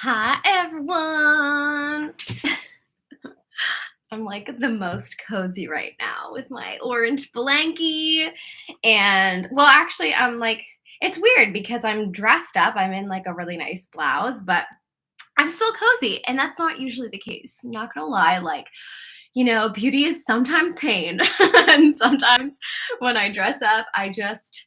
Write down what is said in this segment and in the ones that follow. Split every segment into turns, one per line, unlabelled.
Hi, everyone. I'm like the most cozy right now with my orange blankie. And well, actually, I'm like, it's weird because I'm dressed up. I'm in like a really nice blouse, but I'm still cozy. And that's not usually the case. I'm not gonna lie. Like, beauty is sometimes pain. And sometimes when I dress up, I just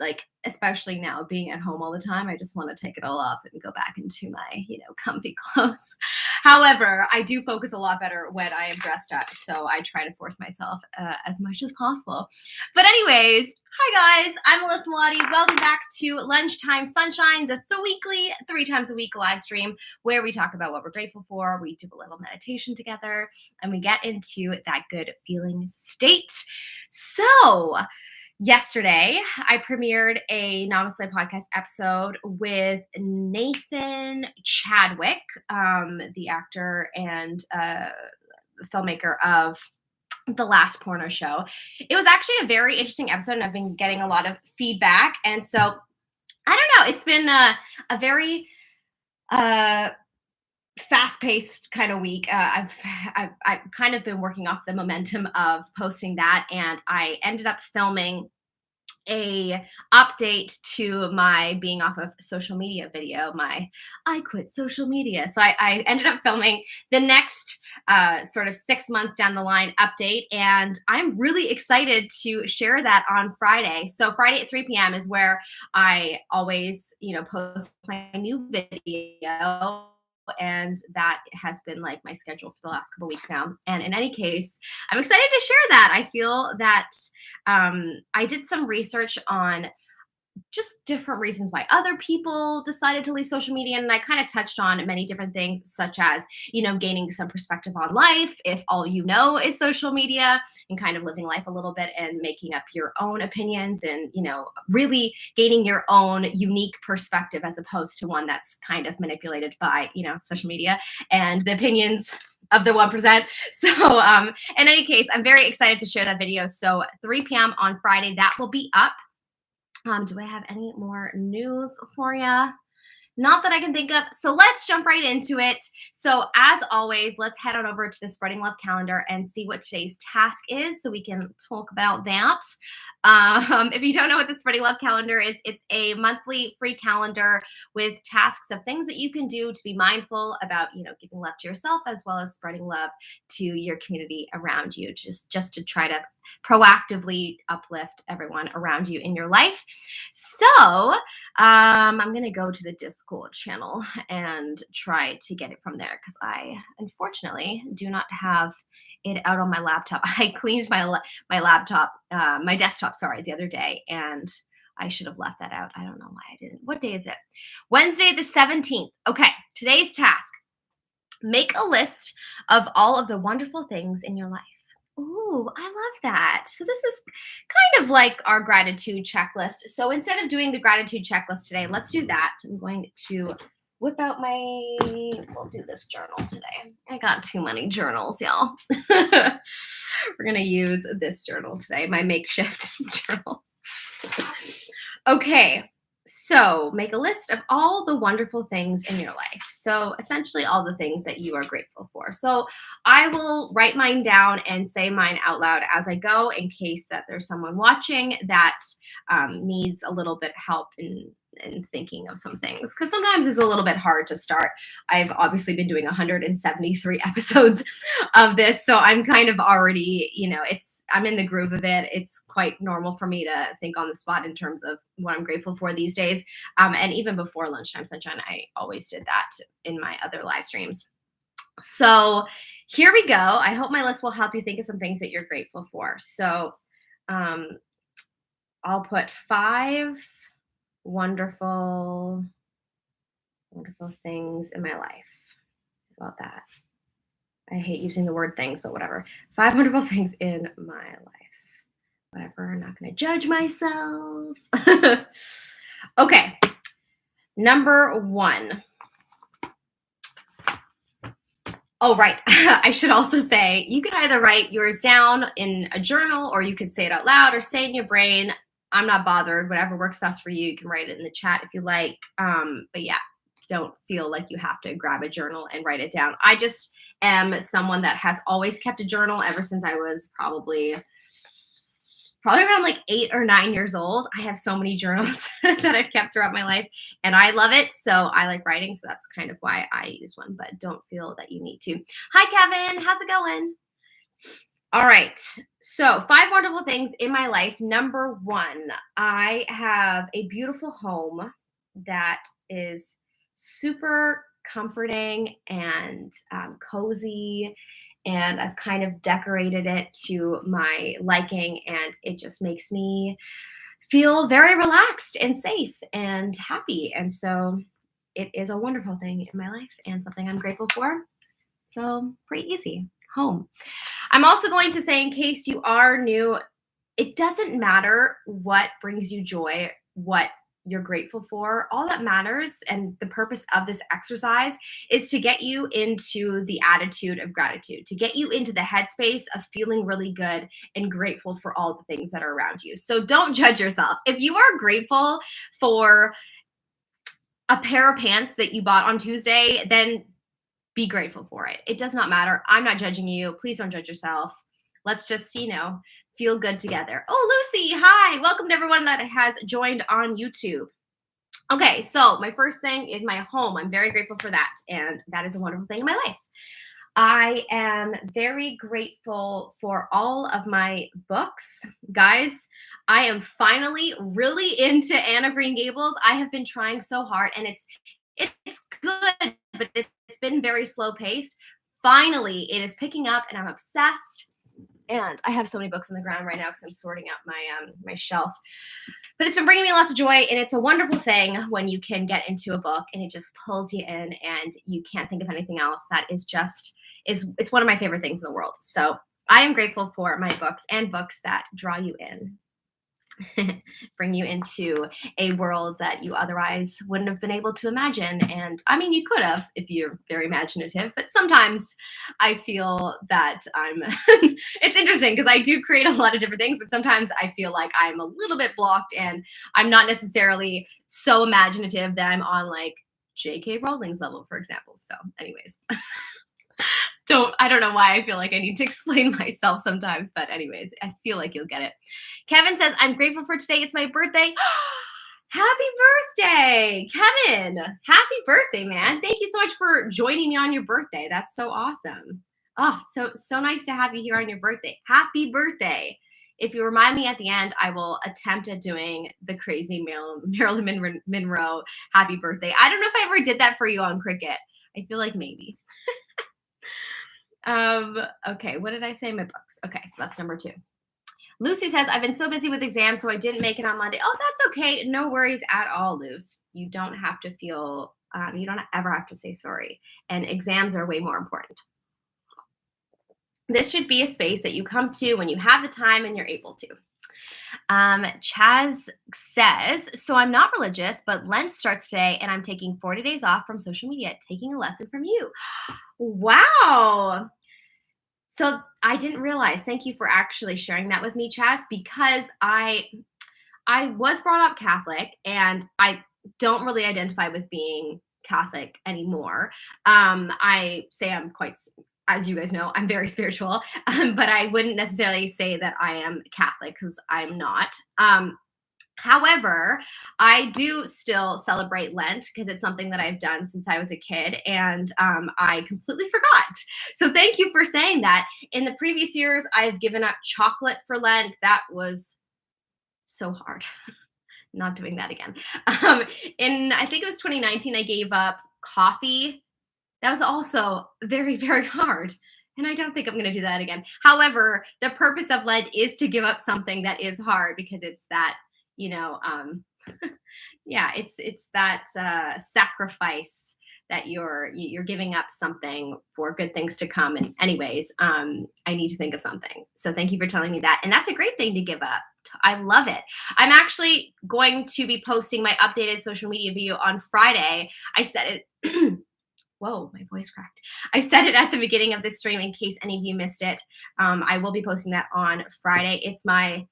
like, especially now being at home all the time, I just want to take it all off and go back into my, comfy clothes. However, I do focus a lot better when I am dressed up. So I try to force myself as much as possible. But, anyways, hi guys, I'm Melissa Malati. Welcome back to Lunchtime Sunshine, the weekly, 3 times a week live stream where we talk about what we're grateful for. We do a little meditation together and we get into that good feeling state. So, yesterday, I premiered a Namaste podcast episode with Nathan Chadwick, the actor and filmmaker of The Last Porno Show. It was actually a very interesting episode, and I've been getting a lot of feedback. And so, I don't know, it's been a very fast-paced kind of week. I've kind of been working off the momentum of posting that, and I ended up filming a update to my being off of social media video, my I quit social media. So I ended up filming the next sort of 6 months down the line update, and I'm really excited to share that on Friday. So Friday at 3 p.m. is where I always, post my new video. And that has been like my schedule for the last couple weeks now. And in any case, I'm excited to share that. I feel that I did some research on just different reasons why other people decided to leave social media. And I kind of touched on many different things, such as, gaining some perspective on life if all you know is social media, and kind of living life a little bit and making up your own opinions and, really gaining your own unique perspective as opposed to one that's kind of manipulated by, social media and the opinions of the 1%. So in any case, I'm very excited to share that video. So 3 p.m. on Friday, that will be up. Do I have any more news for you? Not that I can think of. So let's jump right into it. So as always, let's head on over to the Spreading Love calendar and see what today's task is so we can talk about that. If you don't know what the Spreading Love calendar is, it's a monthly free calendar with tasks of things that you can do to be mindful about, giving love to yourself as well as spreading love to your community around you, just to try to proactively uplift everyone around you in your life. So I'm going to go to the Discord channel and try to get it from there because I unfortunately do not have it out on my laptop. I cleaned my laptop, my desktop, the other day, and I should have left that out. I don't know why I didn't. What day is it? Wednesday the 17th. Okay, today's task. Make a list of all of the wonderful things in your life. Ooh, I love that. So this is kind of like our gratitude checklist. So instead of doing the gratitude checklist today, let's do that. I'm going to whip out we'll do this journal today. I got too many journals, y'all. We're going to use this journal today, my makeshift journal. Okay. So make a list of all the wonderful things in your life. So essentially all the things that you are grateful for. So I will write mine down and say mine out loud as I go in case that there's someone watching that needs a little bit help in thinking of some things, because sometimes it's a little bit hard to start. I've obviously been doing 173 episodes of this, so I'm kind of already, I'm in the groove of it. It's quite normal for me to think on the spot in terms of what I'm grateful for these days. And even before Lunchtime Sunshine, I always did that in my other live streams. So here we go. I hope my list will help you think of some things that you're grateful for. So I'll put 5 wonderful things in my life. How about that? I hate using the word things, but whatever. 5 wonderful things in my life. Whatever, I'm not going to judge myself. Okay, number 1. Oh, right. I should also say, you could either write yours down in a journal, or you could say it out loud or say it in your brain. I'm not bothered. Whatever works best for you. You can write it in the chat if you like. But yeah, don't feel like you have to grab a journal and write it down. I just am someone that has always kept a journal ever since I was probably around like 8 or 9 years old. I have so many journals that I've kept throughout my life, and I love it. So I like writing. So that's kind of why I use one, but don't feel that you need to. Hi, Kevin. How's it going? All right. So 5 wonderful things in my life. Number one, I have a beautiful home that is super comforting and cozy, and I've kind of decorated it to my liking, and it just makes me feel very relaxed and safe and happy. And so it is a wonderful thing in my life and something I'm grateful for. So pretty easy. Home. I'm also going to say, in case you are new, it doesn't matter what brings you joy, what you're grateful for. All that matters, and the purpose of this exercise, is to get you into the attitude of gratitude, to get you into the headspace of feeling really good and grateful for all the things that are around you. So don't judge yourself. If you are grateful for a pair of pants that you bought on Tuesday, then be grateful for it. It does not matter. I'm not judging you. Please don't judge yourself. Let's just, feel good together. Oh, Lucy, hi. Welcome to everyone that has joined on YouTube. Okay, so my first thing is my home. I'm very grateful for that, and that is a wonderful thing in my life. I am very grateful for all of my books. Guys, I am finally really into Anne of Green Gables. I have been trying so hard, and it's good, but it's been very slow paced. Finally, it is picking up, and I'm obsessed. And I have so many books on the ground right now because I'm sorting out my shelf. But it's been bringing me lots of joy, and it's a wonderful thing when you can get into a book and it just pulls you in, and you can't think of anything else. That is it's one of my favorite things in the world. So I am grateful for my books and books that draw you in. Bring you into a world that you otherwise wouldn't have been able to imagine. And I mean, you could have if you're very imaginative, but sometimes I feel that it's interesting because I do create a lot of different things, but sometimes I feel like I'm a little bit blocked and I'm not necessarily so imaginative that I'm on like J.K. Rowling's level, for example. So anyways. I don't know why I feel like I need to explain myself sometimes, but anyways, I feel like you'll get it. Kevin says, I'm grateful for today. It's my birthday. Happy birthday, Kevin. Happy birthday, man. Thank you so much for joining me on your birthday. That's so awesome. Oh, so nice to have you here on your birthday. Happy birthday. If you remind me at the end, I will attempt at doing the crazy Marilyn Monroe happy birthday. I don't know if I ever did that for you on Cricket. I feel like maybe. Okay, what did I say in my books? Okay, so that's number 2. Lucy says, I've been so busy with exams, so I didn't make it on Monday. Oh, that's okay. No worries at all, Luce. You don't have to feel, you don't ever have to say sorry. And exams are way more important. This should be a space that you come to when you have the time and you're able to. Chaz says, so I'm not religious, but Lent starts today and I'm taking 40 days off from social media, taking a lesson from you. Wow. So I didn't realize, thank you for actually sharing that with me, Chaz, because I was brought up Catholic and I don't really identify with being Catholic anymore. I say I'm quite, as you guys know, I'm very spiritual, but I wouldn't necessarily say that I am Catholic because I'm not. However, I do still celebrate Lent because it's something that I've done since I was a kid, and I completely forgot. So thank you for saying that. In the previous years, I've given up chocolate for Lent. That was so hard. Not doing that again. I think it was 2019, I gave up coffee. That was also very, very hard. And I don't think I'm going to do that again. However, the purpose of Lent is to give up something that is hard because it's that, yeah, it's that sacrifice that you're giving up something for good things to come. And anyways, I need to think of something. So thank you for telling me that. And that's a great thing to give up. I love it. I'm actually going to be posting my updated social media video on Friday. I said it. Whoa, my voice cracked. I said it at the beginning of the stream in case any of you missed it. I will be posting that on Friday. It's my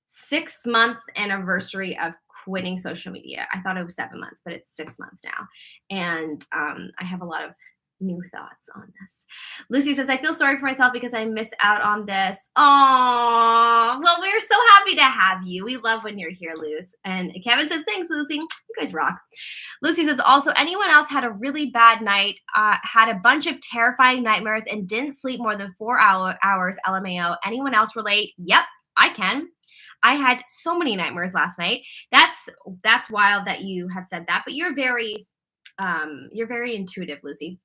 6-month anniversary of quitting social media. I thought it was 7 months, but it's 6 months now. And I have a lot of new thoughts on this. Lucy says, I feel sorry for myself because I missed out on this. Oh, well, we're so happy to have you. We love when you're here, Luce. And Kevin says, thanks, Lucy. You guys rock. Lucy says, also, anyone else had a really bad night, had a bunch of terrifying nightmares, and didn't sleep more than 4 hours, LMAO. Anyone else relate? Yep, I can. I had so many nightmares last night. That's wild that you have said that, but you're very intuitive, Lucy.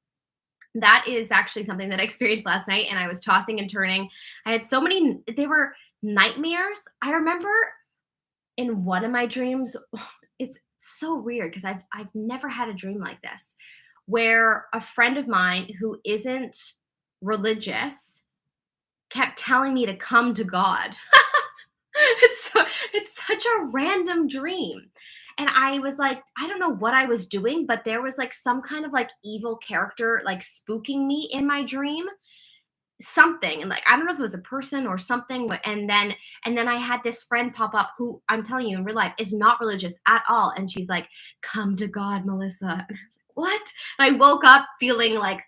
That is actually something that I experienced last night, and I was tossing and turning. I had so many, they were nightmares. I remember in one of my dreams, it's so weird because I've never had a dream like this, where a friend of mine who isn't religious kept telling me to come to God. It's such a random dream. And I was like, I don't know what I was doing, but there was like some kind of like evil character like spooking me in my dream. Something. And like, I don't know if it was a person or something. And then I had this friend pop up who, I'm telling you, in real life is not religious at all. And she's like, come to God, Melissa. And I was like, what? And I woke up feeling like,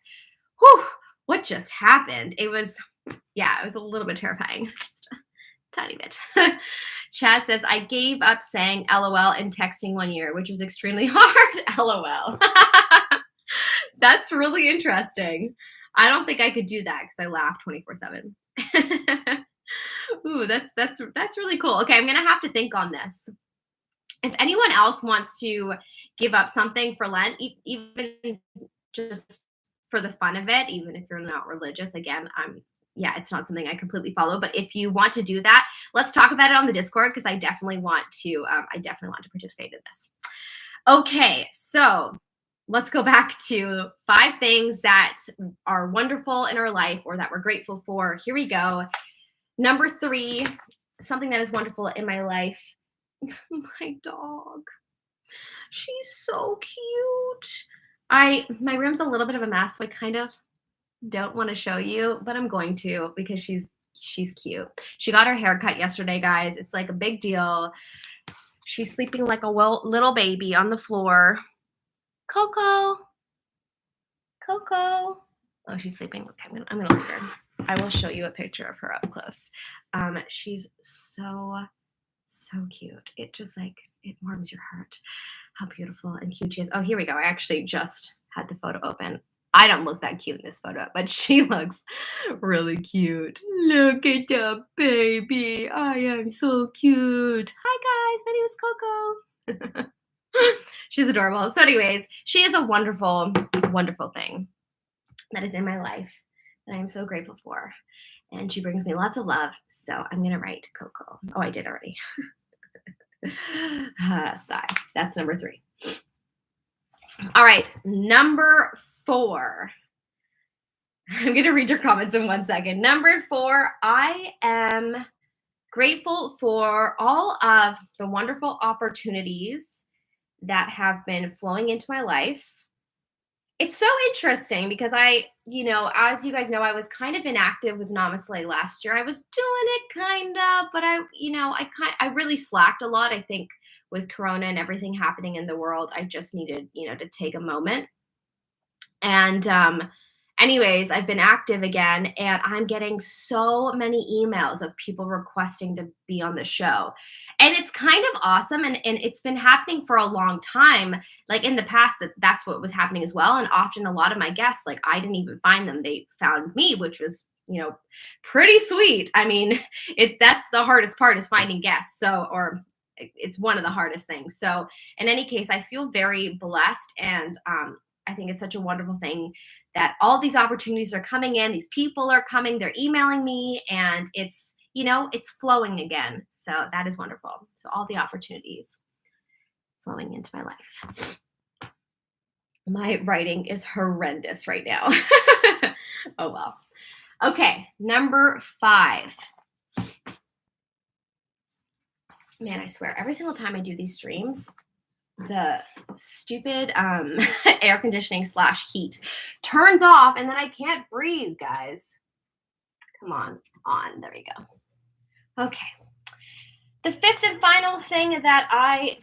whew, what just happened? It was a little bit terrifying. Just a tiny bit. Chaz says, I gave up saying LOL and texting 1 year, which was extremely hard. LOL. That's really interesting. I don't think I could do that because I laugh 24/7. Ooh, that's really cool. Okay, I'm gonna have to think on this. If anyone else wants to give up something for Lent, even just for the fun of it, even if you're not religious, again, it's not something I completely follow. But if you want to do that, let's talk about it on the Discord because I definitely want to participate in this. Okay, so let's go back to 5 things that are wonderful in our life or that we're grateful for. Here we go. Number 3, something that is wonderful in my life. My dog. She's so cute. My room's a little bit of a mess, so I kind of don't want to show you, but I'm going to because she's cute. She got her hair cut yesterday, guys. It's like a big deal. She's sleeping like a little baby on the floor. Coco. Oh, she's sleeping. Okay, I'm gonna leave her. I will show you a picture of her up close. She's so cute. It just it warms your heart. How beautiful and cute she is. Oh, here we go. I actually just had the photo open. I don't look that cute in this photo, but she looks really cute. Look at the baby. I am so cute. Hi, guys. My name is Coco. She's adorable. So anyways, she is a wonderful, wonderful thing that is in my life that I'm so grateful for. And she brings me lots of love. So I'm going to write Coco. Oh, I did already. Sigh. That's number 3. All right. Number 4. I'm going to read your comments in 1 second. Number 4, I am grateful for all of the wonderful opportunities that have been flowing into my life. It's so interesting because as you guys know, I was kind of inactive with Namaste last year. I was doing it kind of, but I really slacked a lot. I think with Corona and everything happening in the world, I just needed, to take a moment. And anyways, I've been active again, and I'm getting so many emails of people requesting to be on the show. And it's kind of awesome, and it's been happening for a long time. Like in the past, that's what was happening as well. And often a lot of my guests, like I didn't even find them. They found me, which was, pretty sweet. I mean, that's the hardest part is finding guests. Or it's one of the hardest things. So in any case, I feel very blessed, and I think it's such a wonderful thing that all these opportunities are coming in. These people are coming, they're emailing me, and it's flowing again. So that is wonderful. So all the opportunities flowing into my life. My writing is horrendous right now. Oh, well. Okay, number 5. Man, I swear, every single time I do these streams, the stupid air conditioning / heat turns off, and then I can't breathe, guys. Come on. There we go. Okay. The fifth and final thing that I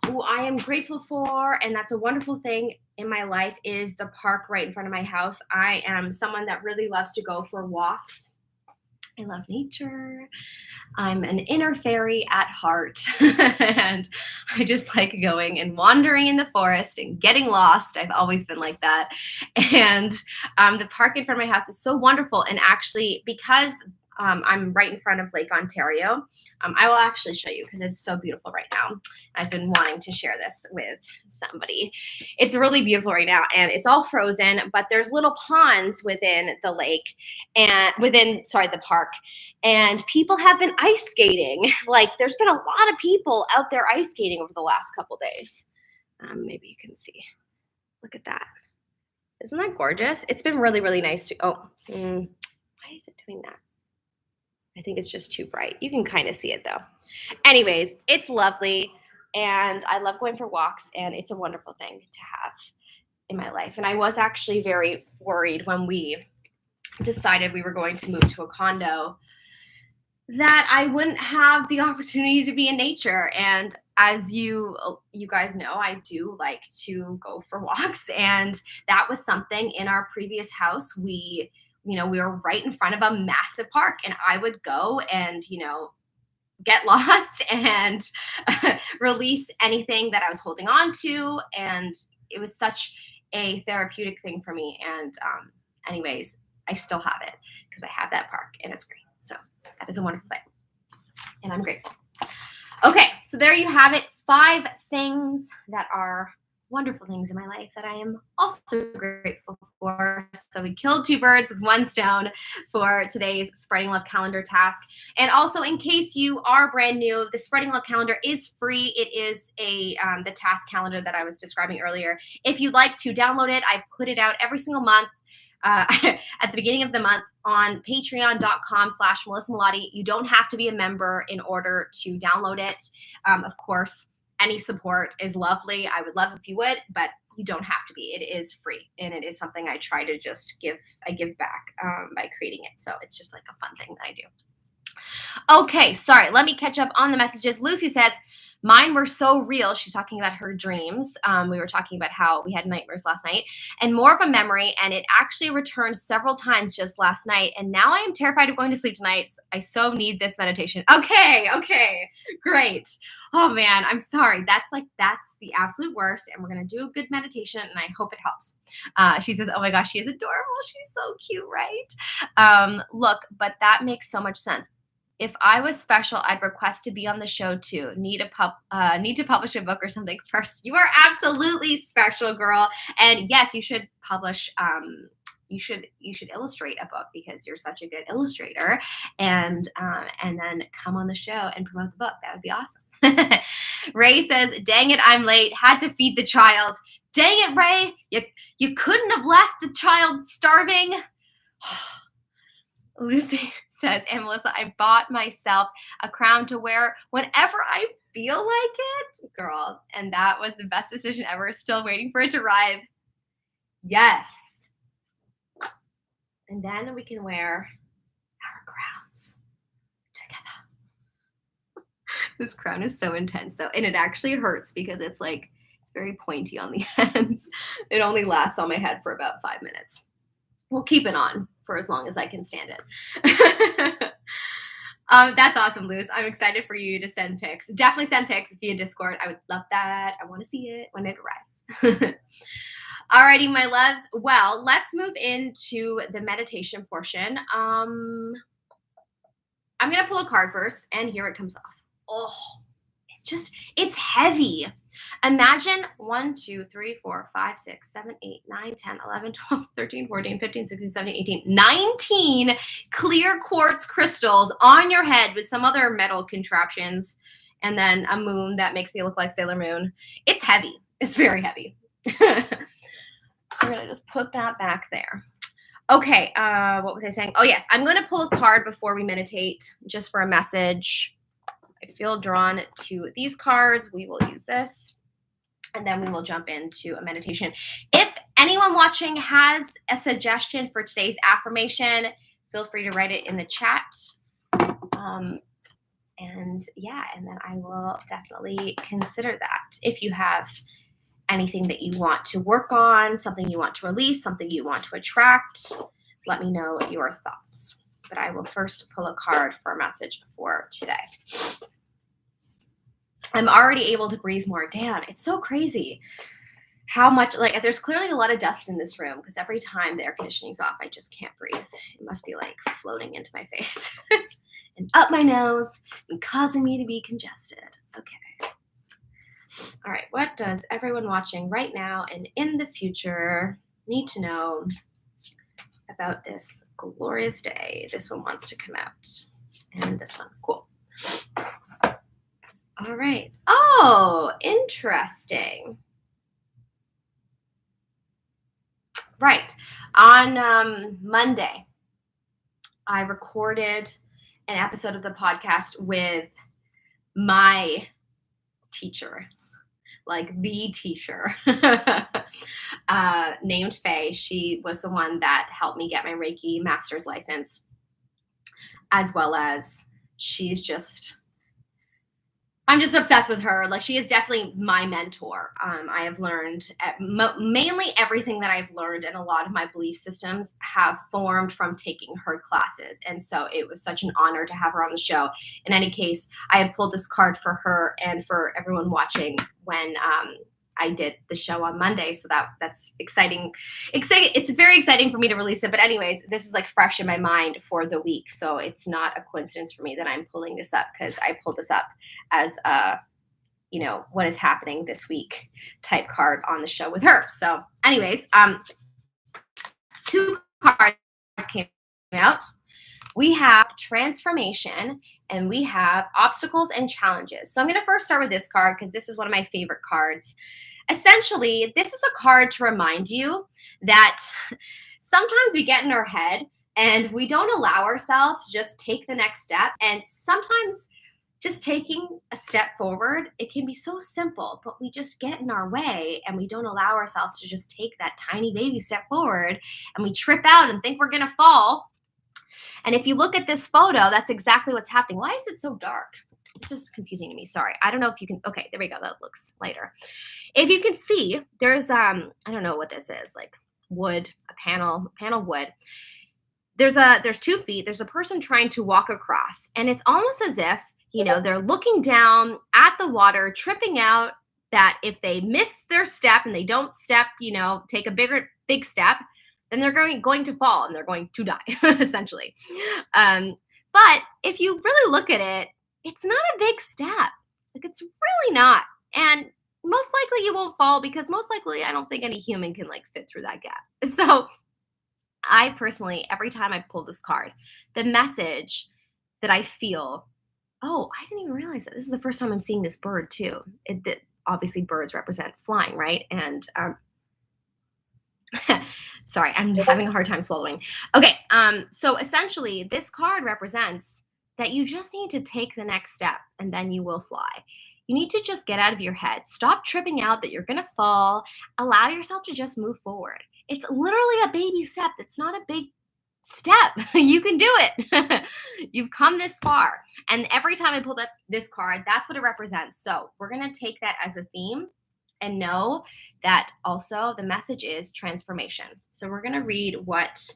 am grateful for, and that's a wonderful thing in my life, is the park right in front of my house. I am someone that really loves to go for walks. I love nature. I'm an inner fairy at heart, and I just like going and wandering in the forest and getting lost. I've always been like that. And the park in front of my house is so wonderful. And actually, because I'm right in front of Lake Ontario, I will actually show you because it's so beautiful right now. I've been wanting to share this with somebody. It's really beautiful right now, and it's all frozen, but there's little ponds within the lake and the park. And people have been ice skating. Like, there's been a lot of people out there ice skating over the last couple days. Maybe you can see. Look at that. Isn't that gorgeous? It's been really, really nice to, why is it doing that? I think it's just too bright. You can kind of see it though. Anyways, it's lovely, and I love going for walks, and it's a wonderful thing to have in my life. And I was actually very worried when we decided we were going to move to a condo that I wouldn't have the opportunity to be in nature. And as you guys know, I do like to go for walks, and that was something in our previous house. We were right in front of a massive park, and I would go and, get lost and release anything that I was holding on to. And it was such a therapeutic thing for me. And anyways, I still have it because I have that park, and it's great. So that is a wonderful thing, and I'm grateful. Okay, so there you have it. 5 things that are wonderful things in my life that I am also grateful for. So we killed 2 birds with 1 stone for today's Spreading Love Calendar task. And also, in case you are brand new, the Spreading Love Calendar is free. It is the task calendar that I was describing earlier. If you'd like to download it, I put it out every single month. At the beginning of the month on patreon.com/Melissa Melotti. You don't have to be a member in order to download it. Of course, any support is lovely. I would love if you would, but you don't have to be. It is free, and it is something I try to just give back by creating it. So it's just like a fun thing that I do. Okay, sorry. Let me catch up on the messages. Lucy says, mine were so real. She's talking about her dreams. We were talking about how we had nightmares last night, and more of a memory, and it actually returned several times just last night. And now I am terrified of going to sleep tonight. I so need this meditation. Okay, great. Oh man, I'm sorry. That's the absolute worst. And we're going to do a good meditation, and I hope it helps. She says, oh my gosh, she is adorable. She's so cute, right? Look, but that makes so much sense. If I was special, I'd request to be on the show too. Need to publish a book or something first. You are absolutely special, girl. And yes, you should publish. You should illustrate a book because you're such a good illustrator. And then come on the show and promote the book. That would be awesome. Ray says, "Dang it, I'm late. Had to feed the child. Dang it, Ray. You couldn't have left the child starving." Lucy says, and Melissa, I bought myself a crown to wear whenever I feel like it. Girl, and that was the best decision ever. Still waiting for it to arrive. Yes. And then we can wear our crowns together. This crown is so intense though, and it actually hurts because it's very pointy on the ends. It only lasts on my head for about 5 minutes. We'll keep it on for as long as I can stand it. That's awesome, Luz. I'm excited for you to send pics. Definitely send pics via Discord. I would love that. I want to see it when it arrives. Alrighty, my loves. Well, let's move into the meditation portion. I'm going to pull a card first, and here it comes off. Oh, it's heavy. Imagine 1, 2, 3, 4, 5, 6, 7, 8, 9, 10, 11, 12, 13, 14, 15, 16, 17, 18, 19 clear quartz crystals on your head with some other metal contraptions, and then a moon that makes me look like Sailor Moon. It's heavy. It's very heavy. I'm going to just put that back there. Okay, what was I saying? Oh, yes, I'm going to pull a card before we meditate just for a message. I feel drawn to these cards. We will use this, and then we will jump into a meditation. If anyone watching has a suggestion for today's affirmation, feel free to write it in the chat. And And yeah, and then I will definitely consider that. If you have anything that you want to work on, something you want to release, something you want to attract, let me know your thoughts. But I will first pull a card for a message for today. I'm already able to breathe more. Damn, it's so crazy how much, like, there's clearly a lot of dust in this room because every time the air conditioning's off, I just can't breathe. It must be like floating into my face and up my nose and causing me to be congested. Okay. All right, what does everyone watching right now and in the future need to know about this glorious day? This one wants to come out. And this one, cool. All right. Oh, interesting. Right. On Monday, I recorded an episode of the podcast with my teacher, like the teacher, named Faye. She was the one that helped me get my Reiki master's license, as well as I'm just obsessed with her. Like, she is definitely my mentor. I have learned mainly everything that I've learned, and a lot of my belief systems have formed from taking her classes. And so it was such an honor to have her on the show. In any case, I had pulled this card for her and for everyone watching when I did the show on Monday. So that's exciting. It's very exciting for me to release it. But anyways, this is like fresh in my mind for the week. So it's not a coincidence for me that I'm pulling this up, because I pulled this up as what is happening this week type card on the show with her. So anyways, 2 cards came out. We have transformation and we have obstacles and challenges. So I'm going to first start with this card because this is one of my favorite cards. Essentially, this is a card to remind you that sometimes we get in our head and we don't allow ourselves to just take the next step. And sometimes just taking a step forward, it can be so simple, but we just get in our way and we don't allow ourselves to just take that tiny baby step forward, and we trip out and think we're going to fall. And if you look at this photo, that's exactly what's happening. Why is it so dark? This is confusing to me. Sorry. I don't know if you can. Okay, there we go. That looks lighter. If you can see, there's I don't know what this is, like wood, a panel wood. There's 2 feet. There's a person trying to walk across, and it's almost as if, they're looking down at the water, tripping out, that if they miss their step and they don't step, take a big step, then they're going to fall and they're going to die, essentially. But if you really look at it, it's not a big step. Like, it's really not. And most likely you won't fall, because most likely I don't think any human can fit through that gap. So I personally, every time I pull this card, the message that I feel, oh, I didn't even realize that. This is the first time I'm seeing this bird too. Obviously birds represent flying, right? And sorry, I'm having a hard time swallowing. Okay, so essentially this card represents that you just need to take the next step and then you will fly. You need to just get out of your head. Stop tripping out that you're going to fall. Allow yourself to just move forward. It's literally a baby step. It's not a big step. You can do it. You've come this far. And every time I pull this card, that's what it represents. So we're going to take that as a theme and know that also the message is transformation. So we're going to read what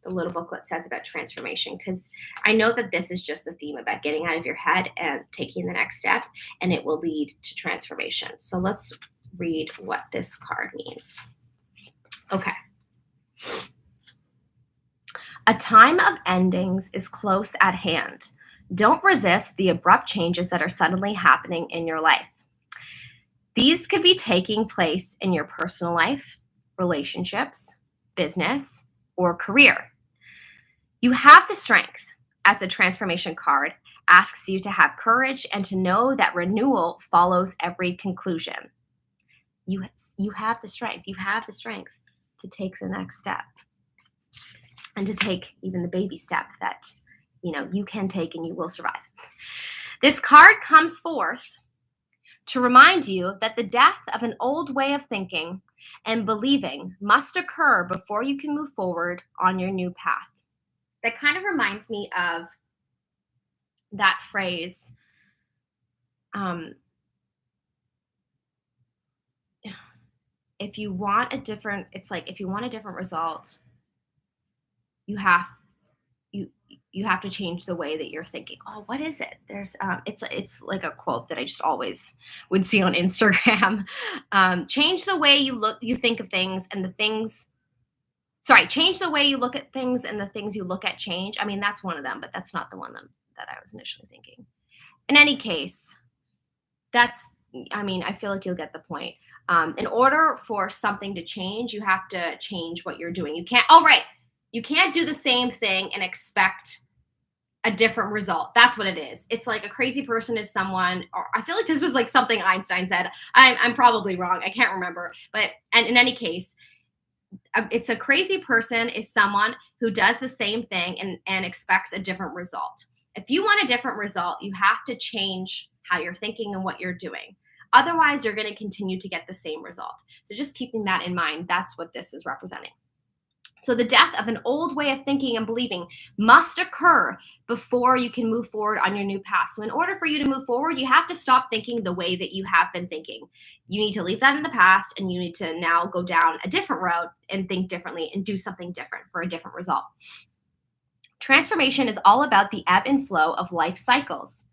the little booklet says about transformation, because I know that this is just the theme about getting out of your head and taking the next step, and it will lead to transformation. So let's read what this card means. Okay. A time of endings is close at hand. Don't resist the abrupt changes that are suddenly happening in your life. These could be taking place in your personal life, relationships, business, or career. You have the strength, as the transformation card asks you to have courage and to know that renewal follows every conclusion. You have the strength. You have the strength to take the next step, and to take even the baby step that you can take and you will survive. This card comes forth to remind you that the death of an old way of thinking and believing must occur before you can move forward on your new path. That kind of reminds me of that phrase, Um, if you want a different, it's like if you want a different result, you have you you have to change the way that you're thinking. Oh, what is it? There's it's like a quote that I just always would see on Instagram. Change the way you think of things, and the things. Sorry, change the way you look at things, and the things you look at change. I mean, that's one of them, but that's not the one that I was initially thinking. In any case, that's I mean, I feel like you'll get the point. In order for something to change, you have to change what you're doing. You can't. Oh, right. You can't do the same thing and expect a different result. That's what it is. It's like a crazy person is someone, or I feel like this was like something Einstein said. I'm probably wrong. I can't remember. But and in any case, it's a crazy person is someone who does the same thing and expects a different result. If you want a different result, you have to change how you're thinking and what you're doing. Otherwise, you're going to continue to get the same result. So just keeping that in mind, that's what this is representing. So the death of an old way of thinking and believing must occur before you can move forward on your new path. So in order for you to move forward, you have to stop thinking the way that you have been thinking. You need to leave that in the past, and you need to now go down a different road and think differently and do something different for a different result. Transformation is all about the ebb and flow of life cycles.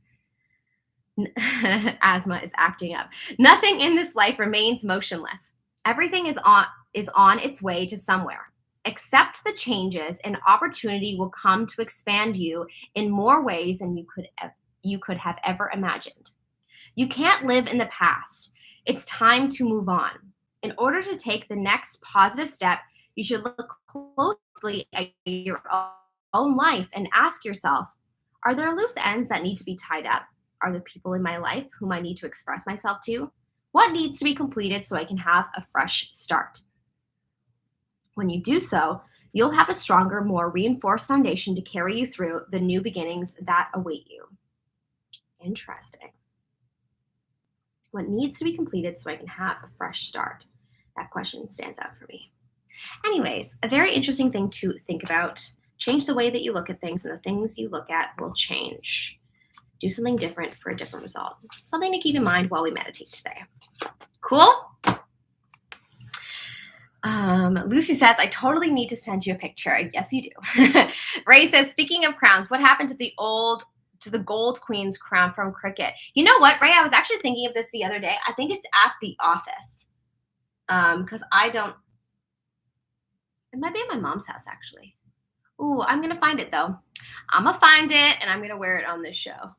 Asthma is acting up. Nothing in this life remains motionless. Everything is on its way to somewhere. Accept the changes, and opportunity will come to expand you in more ways than you could have ever imagined. You can't live in the past. It's time to move on. In order to take the next positive step, you should look closely at your own life and ask yourself, are there loose ends that need to be tied up? Are there people in my life whom I need to express myself to? What needs to be completed so I can have a fresh start? When you do so, you'll have a stronger, more reinforced foundation to carry you through the new beginnings that await you. Interesting. What needs to be completed so I can have a fresh start? That question stands out for me. Anyways, a very interesting thing to think about. Change the way that you look at things, and the things you look at will change. Do something different for a different result. Something to keep in mind while we meditate today. Cool? Lucy says, I totally need to send you a picture. Yes, you do. Ray says, speaking of crowns, what happened to the gold queen's crown from cricket? You know what, Ray? I was actually thinking of this the other day. I think it's at the office. Because it might be at my mom's house, actually. Ooh, I'm going to find it, though. I'm going to find it, and I'm going to wear it on this show.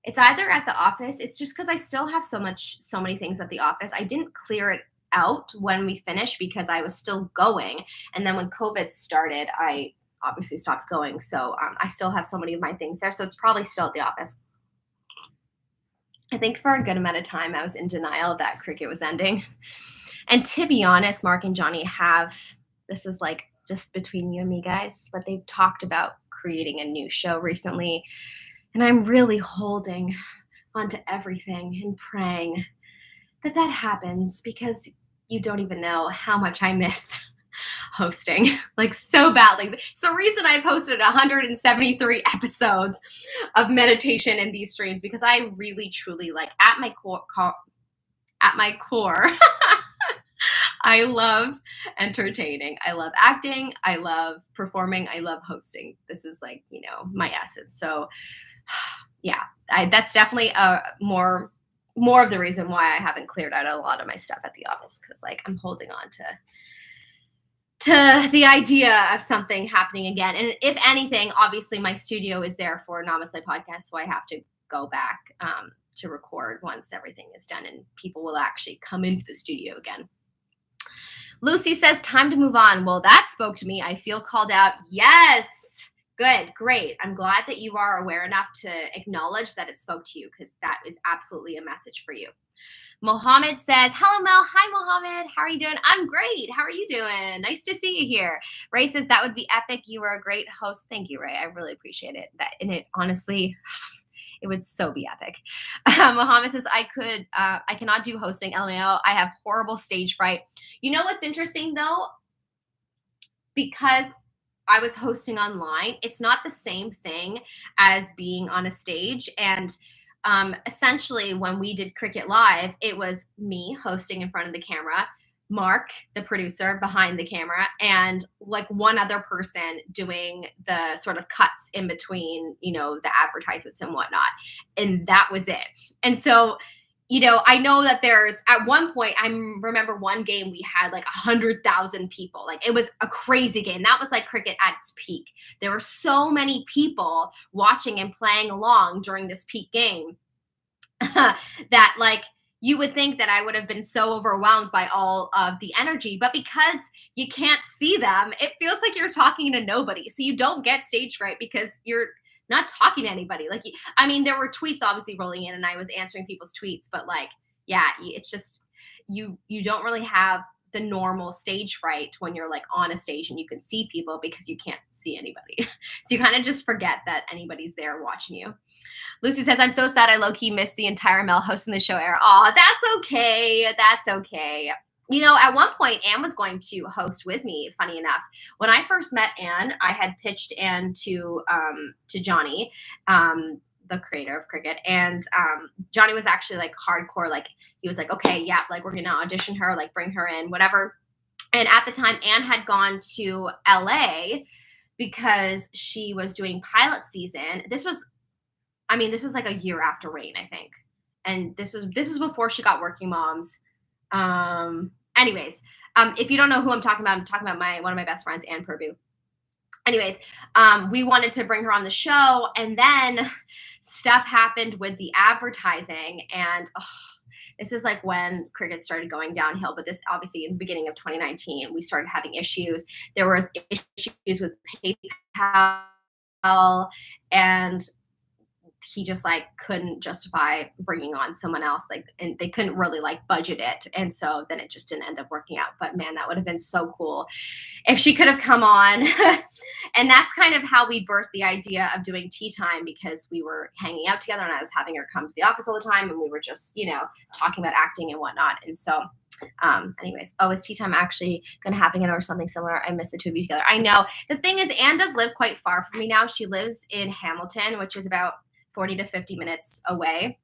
It's either at the office. It's just because I still have so many things at the office. I didn't clear it out when we finished because I was still going. And then when COVID started, I obviously stopped going. So I still have so many of my things there. So it's probably still at the office. I think for a good amount of time, I was in denial that cricket was ending. And to be honest, Mark and Johnny this is like just between you and me, guys, but they've talked about creating a new show recently. And I'm really holding onto everything and praying that happens, because you don't even know how much I miss hosting, like so badly. It's the reason I've hosted 173 episodes of meditation in these streams, because I really, truly, like, at my core, I love entertaining. I love acting. I love performing. I love hosting. This is like, my essence. So yeah, that's definitely more of the reason why I haven't cleared out a lot of my stuff at the office, because like I'm holding on to the idea of something happening again. And if anything, obviously my studio is there for Namaste podcast, so I have to go back to record once everything is done and people will actually come into the studio again. Lucy says, time to move on. Well, that spoke to me. I feel called out. Yes. Good. Great. I'm glad that you are aware enough to acknowledge that it spoke to you, because that is absolutely a message for you. Mohammed says, hello, Mel. Hi, Mohammed. How are you doing? I'm great. How are you doing? Nice to see you here. Ray says, that would be epic. You were a great host. Thank you, Ray. I really appreciate it. And it honestly, it would so be epic. Mohammed says, I cannot do hosting. LMAO. I have horrible stage fright. You know what's interesting though? Because I was hosting online, it's not the same thing as being on a stage. And essentially when we did Cricket Live, it was me hosting in front of the camera, Mark, the producer behind the camera, and like one other person doing the sort of cuts in between, the advertisements and whatnot. And that was it. And so, I know that there's at one point, I remember one game we had like 100,000 people. Like it was a crazy game. That was like cricket at its peak. There were so many people watching and playing along during this peak game that like you would think that I would have been so overwhelmed by all of the energy, but because you can't see them, it feels like you're talking to nobody. So you don't get stage fright because you're not talking to anybody. Like, I mean, there were tweets obviously rolling in and I was answering people's tweets, but like, yeah, it's just, you don't really have the normal stage fright when you're like on a stage and you can see people because you can't see anybody. So you kind of just forget that anybody's there watching you. Lucy says, I'm so sad I low-key missed the entire Mel hosting the show era. Oh, that's okay. That's okay. At one point, Anne was going to host with me, funny enough. When I first met Anne, I had pitched Anne to Johnny, the creator of Cricket. And Johnny was actually like hardcore. Like he was like, okay, yeah, like we're going to audition her, like bring her in, whatever. And at the time, Anne had gone to LA because she was doing pilot season. This was like a year after Rain, I think. And this was before she got Working Moms. Anyways, if you don't know who I'm talking about one of my best friends, Anne Purbu. Anyways, we wanted to bring her on the show, and then stuff happened with the advertising, and this is like when Cricket started going downhill. But this obviously in the beginning of 2019, we started having issues. There was issues with PayPal, and he just like couldn't justify bringing on someone else, like, and they couldn't really like budget it. And so then it just didn't end up working out. But man, that would have been so cool if she could have come on. And that's kind of how we birthed the idea of doing Tea Time, because we were hanging out together and I was having her come to the office all the time and we were just, talking about acting and whatnot. And so anyways, is Tea Time actually going to happen again or something similar? I miss the two of you together. I know. The thing is, Anne does live quite far from me now. She lives in Hamilton, which is about 40 to 50 minutes away.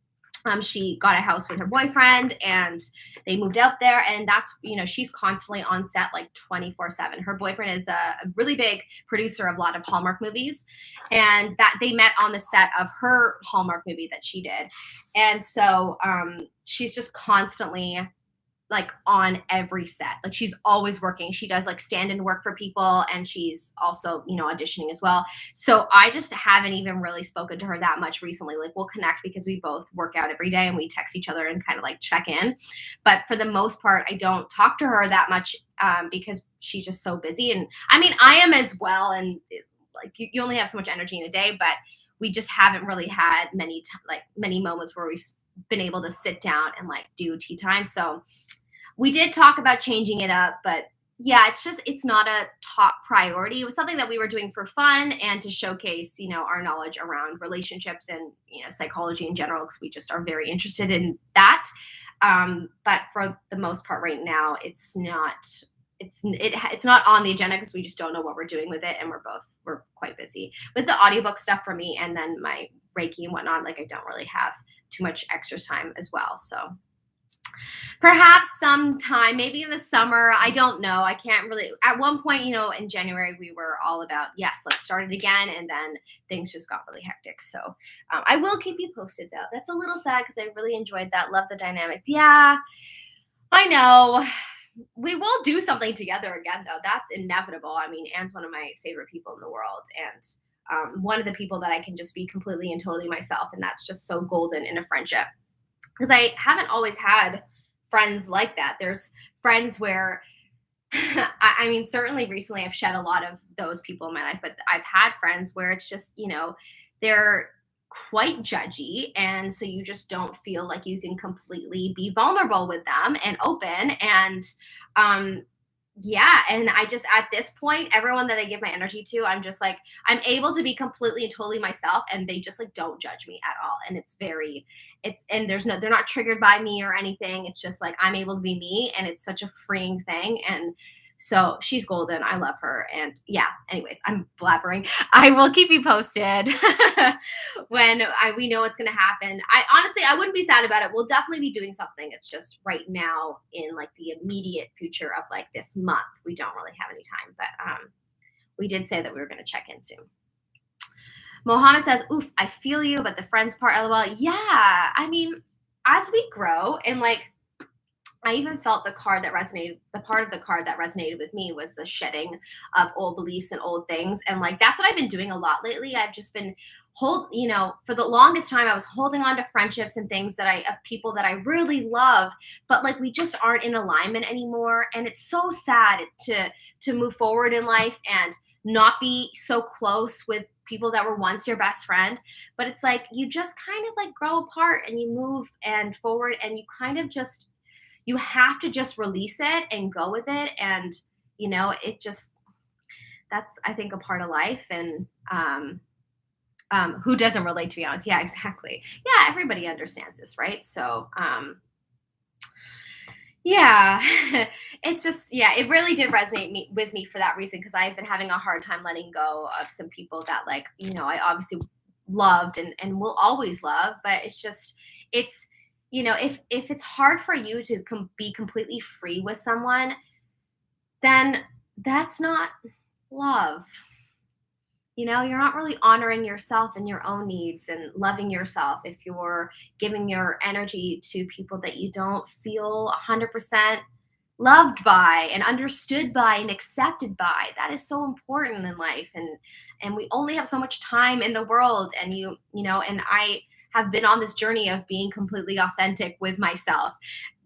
She got a house with her boyfriend and they moved out there, and that's, she's constantly on set like 24/7. Her boyfriend is a really big producer of a lot of Hallmark movies, and that they met on the set of her Hallmark movie that she did. And so she's just constantly like on every set. Like she's always working. She does like stand-in work for people, and she's also, auditioning as well. So I just haven't even really spoken to her that much recently. Like we'll connect because we both work out every day and we text each other and kind of like check in. But for the most part, I don't talk to her that much because she's just so busy. And I mean, I am as well. And like you only have so much energy in a day, but we just haven't really had many moments where we've been able to sit down and like do Tea Time. So we did talk about changing it up, but yeah, it's not a top priority. It was something that we were doing for fun and to showcase, our knowledge around relationships and, psychology in general, because we just are very interested in that. But for the most part right now, it's not on the agenda because we just don't know what we're doing with it. And we're quite busy with the audiobook stuff for me. And then my Reiki and whatnot, like I don't really have too much extra time as well. So perhaps sometime, maybe in the summer. I don't know. I can't really. At one point, in January, we were all about, yes, let's start it again. And then things just got really hectic. So I will keep you posted, though. That's a little sad because I really enjoyed that. Love the dynamics. Yeah, I know. We will do something together again, though. That's inevitable. I mean, Anne's one of my favorite people in the world. And one of the people that I can just be completely and totally myself. And that's just so golden in a friendship. Because I haven't always had friends like that. There's friends where, I mean, certainly recently I've shed a lot of those people in my life, but I've had friends where it's just, they're quite judgy. And so you just don't feel like you can completely be vulnerable with them and open. And yeah. And I just, at this point, everyone that I give my energy to, I'm just like, I'm able to be completely and totally myself, and they just like don't judge me at all. And they're not triggered by me or anything. It's just like, I'm able to be me, and it's such a freeing thing. And So she's golden. I love her. And yeah, anyways, I'm blabbering. I will keep you posted when we know what's gonna happen. I honestly I wouldn't be sad about it. We'll definitely be doing something. It's just right now in like the immediate future of like this month, we don't really have any time. But we did say that we were gonna check in soon. Mohammed says, oof, I feel you, but the friends part, lol. Yeah, I mean, as we grow and like I even felt the part of the card that resonated with me was the shedding of old beliefs and old things. And like that's what I've been doing a lot lately. I've just been for the longest time I was holding on to friendships and things of people that I really love, but like we just aren't in alignment anymore. And it's so sad to move forward in life and not be so close with people that were once your best friend. But it's like you just kind of like grow apart and you move and forward and you kind of just you have to just release it and go with it. And, it just, that's, I think, a part of life. And who doesn't relate, to be honest? Yeah, exactly. Yeah, everybody understands this, right? So, yeah, it's just, yeah, it really did resonate with me for that reason because I've been having a hard time letting go of some people that, like, I obviously loved and will always love, but it's just, it's, if it's hard for you to be completely free with someone, then that's not love. You're not really honoring yourself and your own needs and loving yourself if you're giving your energy to people that you don't feel 100% loved by and understood by and accepted by. That is so important in life. And we only have so much time in the world. And and I have been on this journey of being completely authentic with myself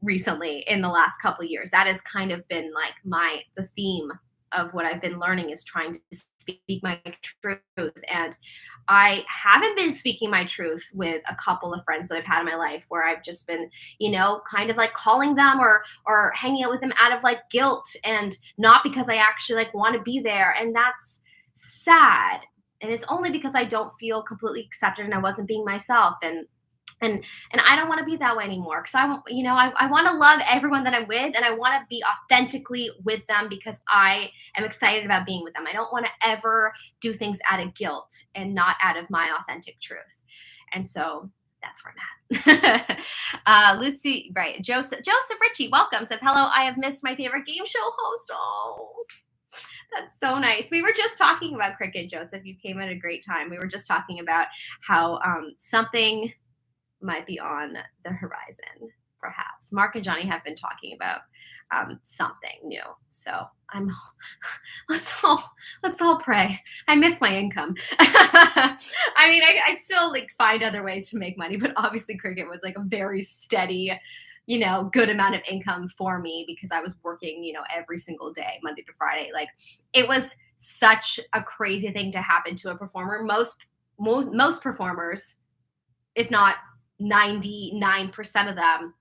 recently in the last couple of years. That has kind of been like the theme of what I've been learning is trying to speak my truth. And I haven't been speaking my truth with a couple of friends that I've had in my life where I've just been, kind of like calling them or hanging out with them out of like guilt and not because I actually like want to be there. And that's sad. And it's only because I don't feel completely accepted and I wasn't being myself. And I don't want to be that way anymore because I want to love everyone that I'm with and I want to be authentically with them because I am excited about being with them. I don't want to ever do things out of guilt and not out of my authentic truth. And so that's where I'm at. Lucy, right? Joseph Ritchie, welcome. Says hello. I have missed my favorite game show host. Oh, that's so nice. We were just talking about cricket, Joseph. You came at a great time. We were just talking about how something might be on the horizon, perhaps. Mark and Johnny have been talking about something new. So let's all pray. I miss my income. I mean, I still like find other ways to make money, but obviously cricket was like a very steady, good amount of income for me because I was working, every single day, Monday to Friday. Like it was such a crazy thing to happen to a performer. Most performers, if not 99% of them,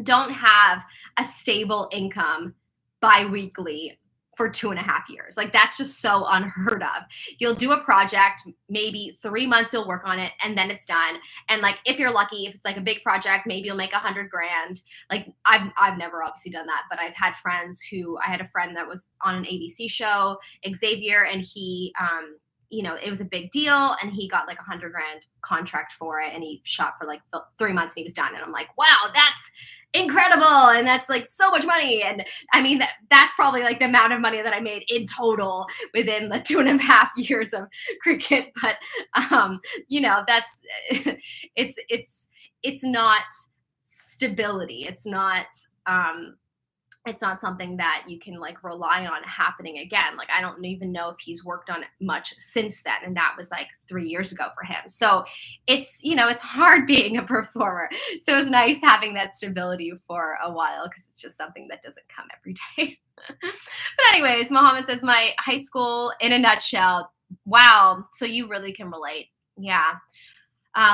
don't have a stable income bi-weekly for 2.5 years. Like that's just so unheard of. You'll do a project, maybe 3 months you'll work on it and then it's done. And like if you're lucky, if it's like a big project, maybe you'll make $100,000. Like I've never obviously done that, but I've had friends I had a friend that was on an ABC show, Xavier, and he it was a big deal and he got like $100,000 contract for it and he shot for like 3 months and he was done. And I'm like, wow, that's incredible. And that's like so much money. And I mean, that's probably like the amount of money that I made in total within the 2.5 years of cricket. But, that's, it's not stability. It's not something that you can like rely on happening again. Like I don't even know if he's worked on it much since then, and that was like 3 years ago for him. So it's it's hard being a performer. So it's nice having that stability for a while because it's just something that doesn't come every day. But anyways, Mohammed says my high school in a nutshell. Wow, so you really can relate. Yeah.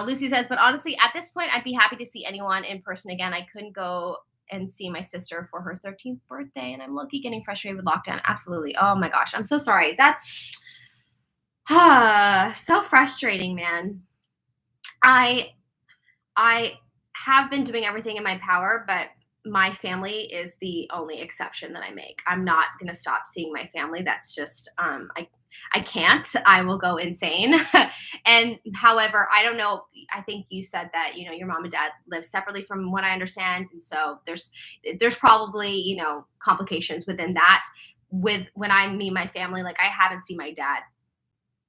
Lucy says, but honestly, at this point, I'd be happy to see anyone in person again. I couldn't go and see my sister for her 13th birthday, and I'm low-key getting frustrated with lockdown. Absolutely. Oh my gosh, I'm so sorry. That's so frustrating, man. I have been doing everything in my power, but my family is the only exception that I make. I'm not gonna stop seeing my family. That's just I can't. I will go insane. And however, I don't know. I think you said that your mom and dad live separately, from what I understand, and so there's probably complications within that. With when I meet my family, like I haven't seen my dad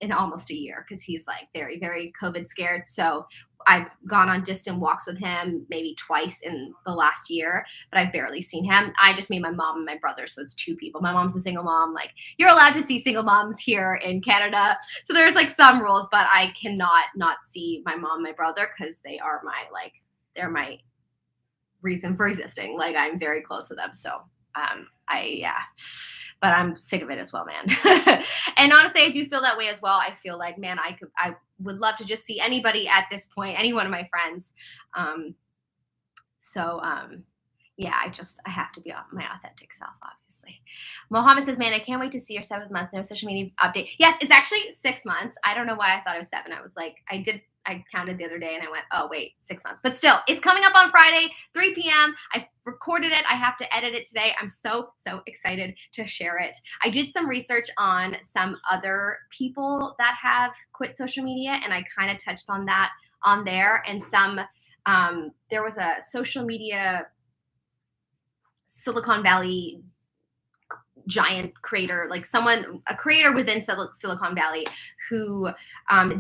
in almost a year because he's like very, very COVID scared. So I've gone on distant walks with him maybe twice in the last year, but I've barely seen him. I just meet my mom and my brother. So it's two people. My mom's a single mom. Like you're allowed to see single moms here in Canada. So there's like some rules, but I cannot not see my mom and my brother because they're my reason for existing. Like I'm very close with them. So yeah, but I'm sick of it as well, man. And honestly, I do feel that way as well. I feel like, man, I would love to just see anybody at this point, any one of my friends. Um, so yeah, I have to be my authentic self, obviously. Mohammed says, man, I can't wait to see your 7th month no social media update. Yes, it's actually 6 months. I don't know why I thought it was 7. I was like, I counted the other day and I went, oh wait, 6 months. But still, it's coming up on Friday, 3 p.m. I recorded it. I have to edit it today. I'm so excited to share it. I did some research on some other people that have quit social media, and I kind of touched on that on there. And there was a social media Silicon Valley giant creator, like a creator within Silicon Valley who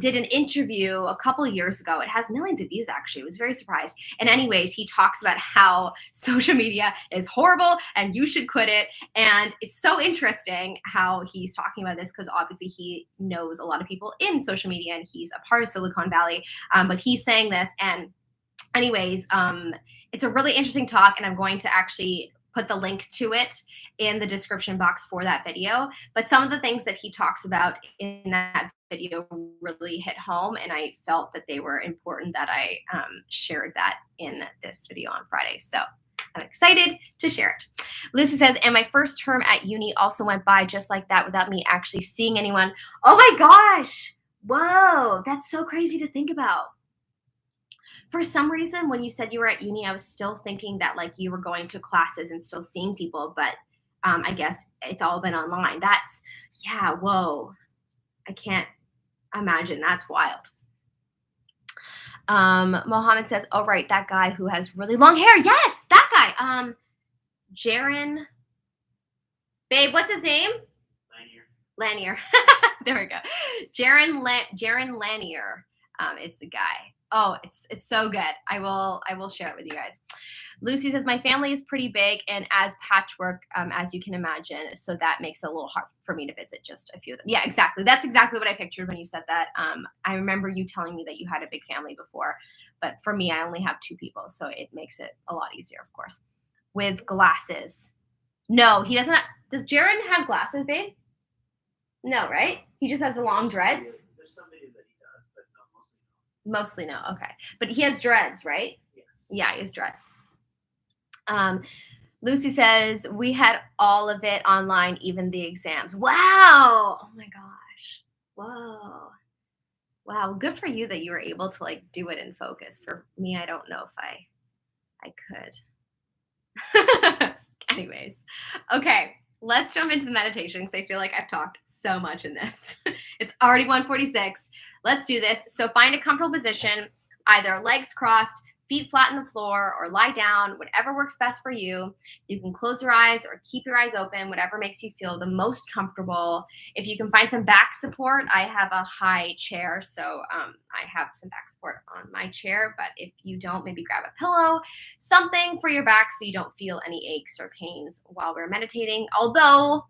did an interview a couple of years ago. It has millions of views, actually. I was very surprised. And anyways, he talks about how social media is horrible and you should quit it. And it's so interesting how he's talking about this because obviously he knows a lot of people in social media and he's a part of Silicon Valley. But he's saying this. And anyways, it's a really interesting talk, and I'm going to actually put the link to it in the description box for that video. But some of the things that he talks about in that video really hit home, and I felt that they were important that I shared that in this video on Friday. So I'm excited to share it. Lucy says, and my first term at uni also went by just like that without me actually seeing anyone. Oh my gosh. Whoa, that's so crazy to think about. For some reason, when you said you were at uni, I was still thinking that like you were going to classes and still seeing people, but I guess it's all been online. Yeah, whoa. I can't imagine. That's wild. Mohammed says, oh, right, that guy who has really long hair. Yes, that guy. Jaron. Babe, what's his name? Lanier. There we go. Jaron Lanier is the guy. Oh, it's so good. I will share it with you guys. Lucy says, my family is pretty big and as patchwork as you can imagine. So that makes it a little hard for me to visit just a few of them. Yeah, exactly. That's exactly what I pictured when you said that. I remember you telling me that you had a big family before, but for me, I only have 2 people. So it makes it a lot easier, of course. With glasses. No, he doesn't. Does Jaron have glasses, babe? No, right? He just has the long dreads.
There's some videos that he does, but no,
mostly no. Okay, but he has dreads, right?
Yes.
Yeah, he has dreads. Lucy says we had all of it online, even the exams. Wow! Oh my gosh! Whoa! Wow! Good for you that you were able to like do it in focus. For me, I don't know if I could. Anyways, okay. Let's jump into the meditation because I feel like I've talked so much in this. It's already 1:46. Let's do this. So find a comfortable position, either legs crossed, feet flat on the floor, or lie down, whatever works best for you. You can close your eyes or keep your eyes open, whatever makes you feel the most comfortable. If you can find some back support, I have a high chair, so I have some back support on my chair, but if you don't, maybe grab a pillow, something for your back so you don't feel any aches or pains while we're meditating. Although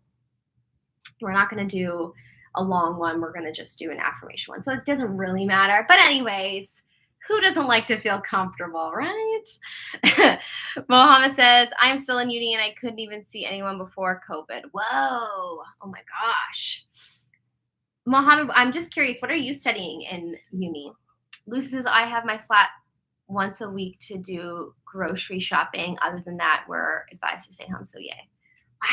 we're not going to do a long one, we're going to just do an affirmation one. So it doesn't really matter. But anyways, who doesn't like to feel comfortable, right? Mohammed says, I'm still in uni and I couldn't even see anyone before COVID. Whoa. Oh my gosh. Mohammed, I'm just curious, what are you studying in uni? Lucy says, I have my flat once a week to do grocery shopping. Other than that, we're advised to stay home. So yay.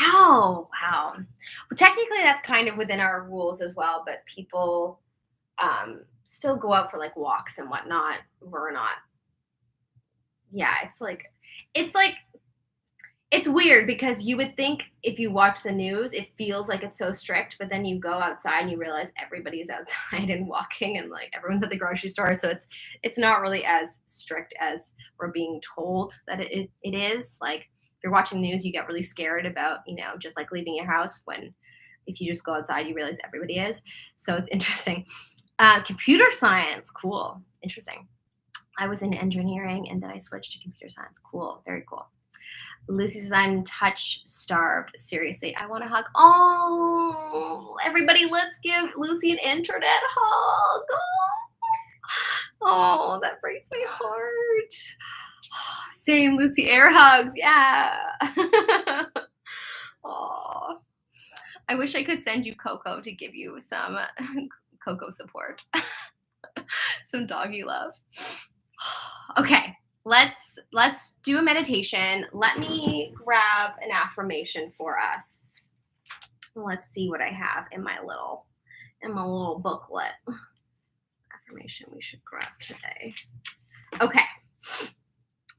Wow. Well, technically that's kind of within our rules as well, but people still go out for like walks and whatnot. We're not. Yeah, it's like It's weird because you would think if you watch the news, it feels like it's so strict, but then you go outside and you realize everybody's outside and walking and like everyone's at the grocery store. So it's not really as strict as we're being told that it is. Like if you're watching the news, you get really scared about, just like leaving your house when if you just go outside, you realize everybody is. So it's interesting. Computer science, cool. Interesting. I was in engineering and then I switched to computer science. Cool. Very cool. Lucy says, I'm touch starved. Seriously, I want a hug. Oh, everybody, let's give Lucy an internet hug. Oh, that breaks my heart. Same, Lucy, air hugs. Yeah. Oh, I wish I could send you Coco to give you some Coco support, some doggy love. Okay. Let's do a meditation. Let me grab an affirmation for us. Let's see what I have in my little booklet. Affirmation we should grab today. Okay.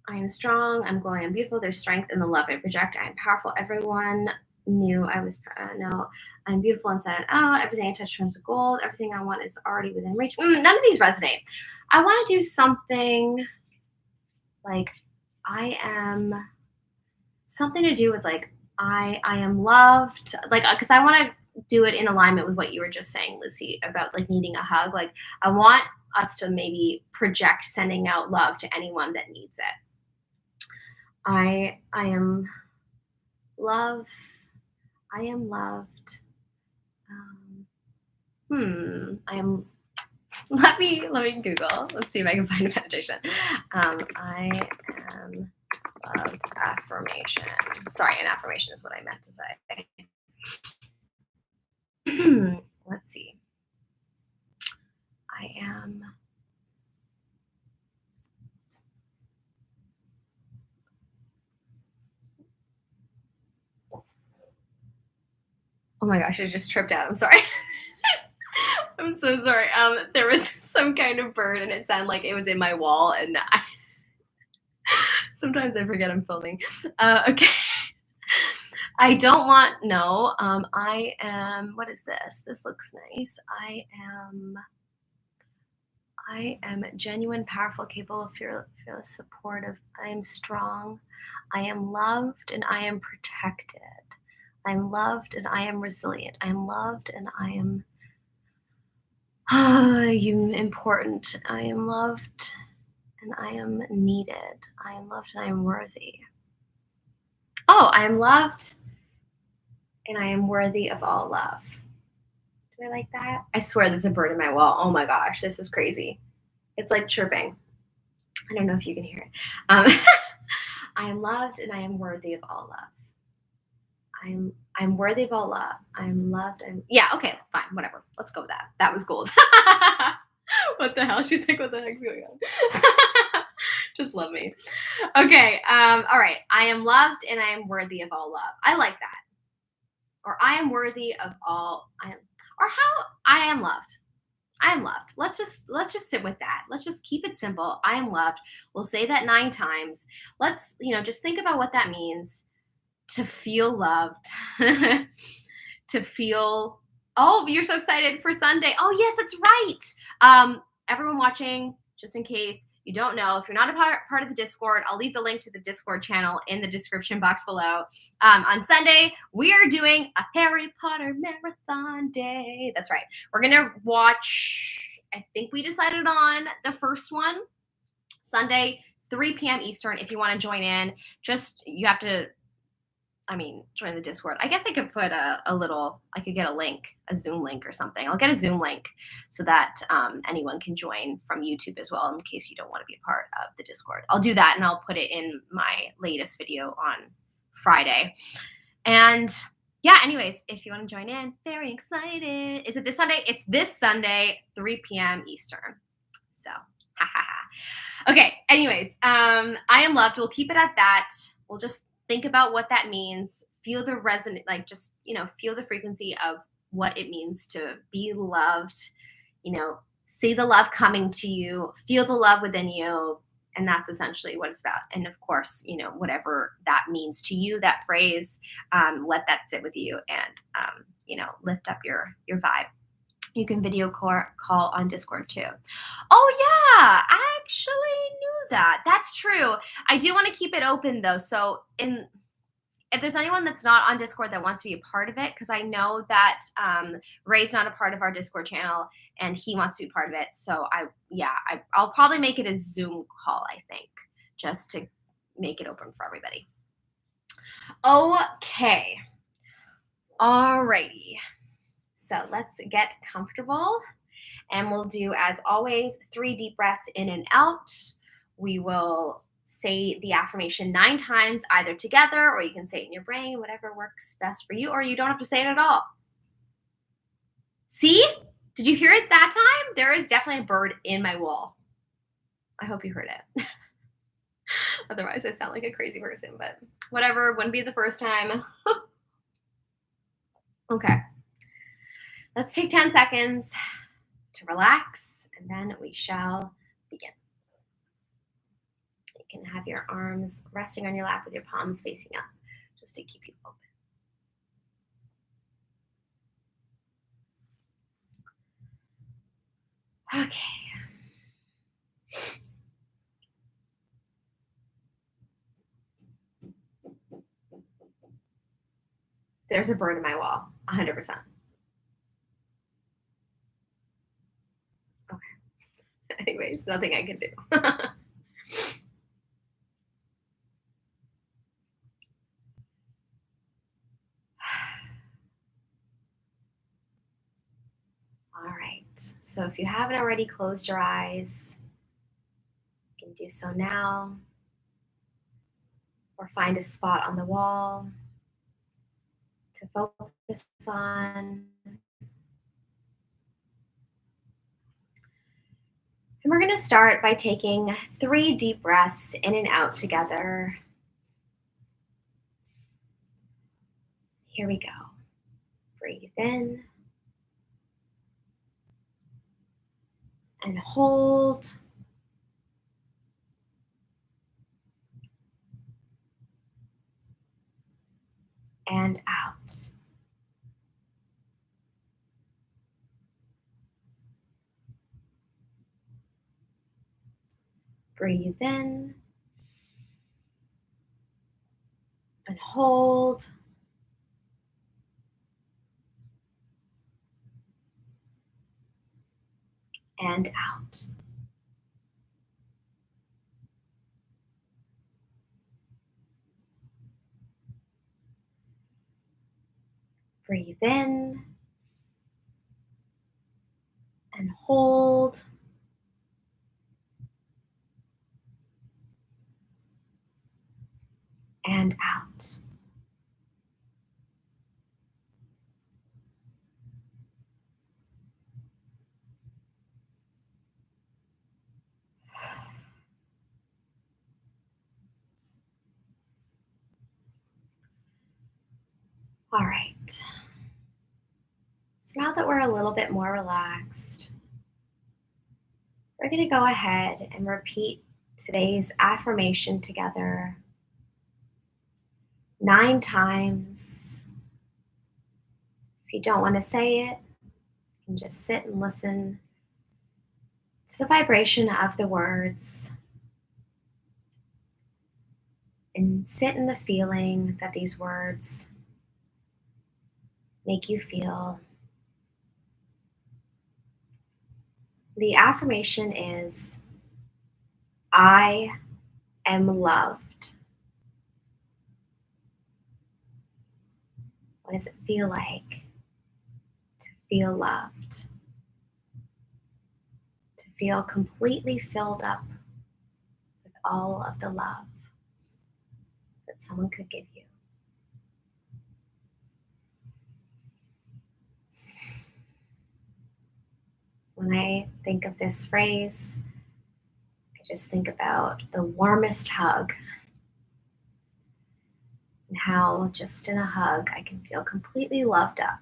I am strong. I'm glowing. I'm beautiful. There's strength in the love I project. I am powerful. Everyone knew I was. No, I'm beautiful inside and out. Everything I touch turns to gold. Everything I want is already within reach. None of these resonate. I want to do something. Like I am something to do with like I am loved, like because I want to do it in alignment with what you were just saying, Lucy, about like needing a hug. Like I want us to maybe project sending out love to anyone that needs it. I am love. I am loved. I am. Let me Google. Let's see if I can find a meditation. I am loved affirmation. Sorry, an affirmation is what I meant to say. Let's see. I am. Oh my gosh, I just tripped out. I'm sorry. I'm so sorry. There was some kind of bird and it sounded like it was in my wall and sometimes I forget I'm filming. Okay. I don't want, no, I am, what is this? This looks nice. I am genuine, powerful, capable, fearless, supportive. I am strong. I am loved and I am protected. I am loved and I am resilient. I am loved and I am important. I am loved and I am needed. I am loved and I am worthy. Oh, I am loved and I am worthy of all love. Do I like that? I swear there's a bird in my wall. Oh my gosh, this is crazy. It's like chirping. I don't know if you can hear it. I am loved and I am worthy of all love. I'm worthy of all love. I'm loved. Yeah, okay, fine, whatever. Let's go with that. That was gold. What the hell? She's like, what the heck's going on? Just love me. Okay, all right. I am loved and I am worthy of all love. I like that. Or I am worthy of all I am loved. I am loved. Let's just sit with that. Let's just keep it simple. I am loved. We'll say that 9 times. Let's, just think about what that means. To feel loved, to feel, oh, you're so excited for Sunday. Oh, yes, that's right. Everyone watching, just in case you don't know, if you're not a part of the Discord, I'll leave the link to the Discord channel in the description box below. On Sunday, we are doing a Harry Potter marathon day. That's right. We're going to watch, I think we decided on the first one, Sunday, 3 p.m. Eastern. If you want to join in, you have to, join the Discord. I guess I could put I could get a link, a Zoom link or something. I'll get a Zoom link so that anyone can join from YouTube as well in case you don't want to be a part of the Discord. I'll do that and I'll put it in my latest video on Friday. And yeah, anyways, if you want to join in, very excited. Is it this Sunday? It's this Sunday, 3 p.m. Eastern. So, okay, anyways, I am loved. We'll keep it at that. We'll just think about what that means. Feel the resonance, feel the frequency of what it means to be loved. See the love coming to you. Feel the love within you, And that's essentially what it's about. And of course, whatever that means to you, that phrase, let that sit with you and, lift up your vibe. You can video call on Discord too. Oh yeah, I actually knew that. That's true. I do want to keep it open though. So if there's anyone that's not on Discord that wants to be a part of it, because I know that Ray's not a part of our Discord channel and he wants to be part of it. So I'll probably make it a Zoom call, I think, just to make it open for everybody. Okay. Alrighty. So let's get comfortable. And we'll do, as always, 3 deep breaths in and out. We will say the affirmation 9 times, either together or you can say it in your brain, whatever works best for you, or you don't have to say it at all. See? Did you hear it that time? There is definitely a bird in my wall. I hope you heard it. Otherwise, I sound like a crazy person, but whatever. Wouldn't be the first time. Okay. Let's take 10 seconds to relax, and then we shall begin. You can have your arms resting on your lap with your palms facing up, just to keep you open. Okay. There's a bird in my wall, 100%. Okay. Anyways, nothing I can do. All right. So if you haven't already closed your eyes, you can do so now, or find a spot on the wall to focus on. And we're going to start by taking 3 deep breaths in and out together. Here we go. Breathe in and hold. And out. Breathe in and hold. And out. Breathe in and hold. And out. All right. So now that we're a little bit more relaxed, we're going to go ahead and repeat today's affirmation together 9 times. If you don't want to say it, you can just sit and listen to the vibration of the words and sit in the feeling that these words make you feel. The affirmation is, I am loved. What does it feel like to feel loved? To feel completely filled up with all of the love that someone could give you. When I think of this phrase, I just think about the warmest hug and how just in a hug I can feel completely loved up.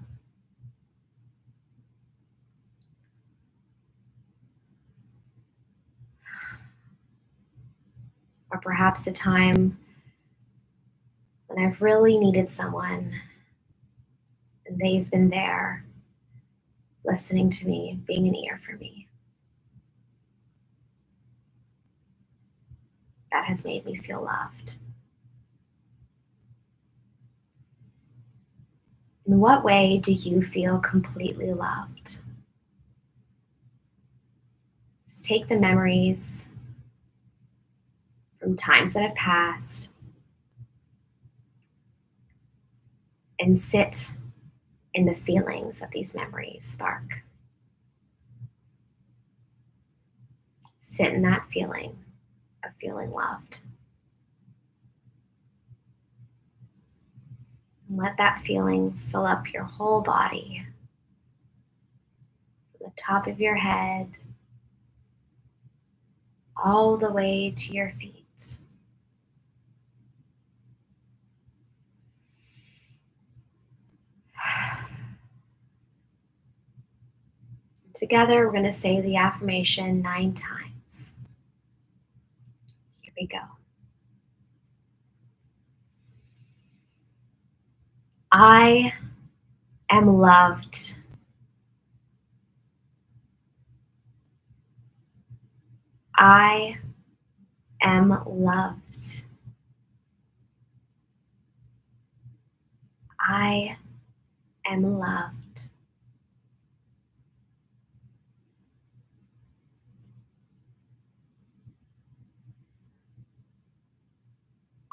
or perhaps a time when I've really needed someone and they've been there listening to me, being an ear for me. That has made me feel loved. In what way do you feel completely loved? Just take the memories from times that have passed and sit in the feelings that these memories spark. Sit in that feeling of feeling loved. And let that feeling fill up your whole body, from the top of your head all the way to your feet. Together, we're going to say the affirmation 9 times. Here we go. I am loved. I am loved. I am loved.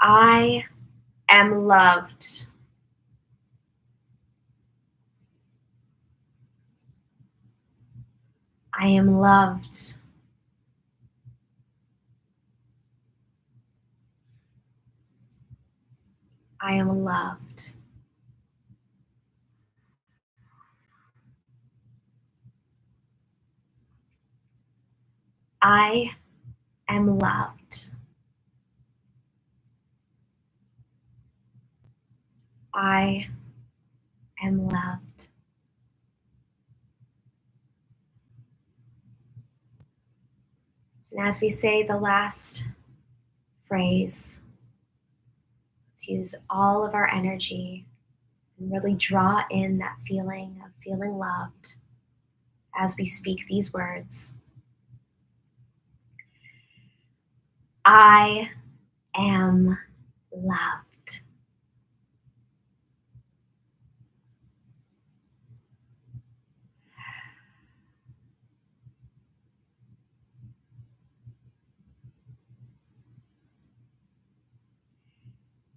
I am loved. I am loved. I am loved. I am loved. I am loved. And as we say the last phrase, let's use all of our energy and really draw in that feeling of feeling loved as we speak these words. I am loved.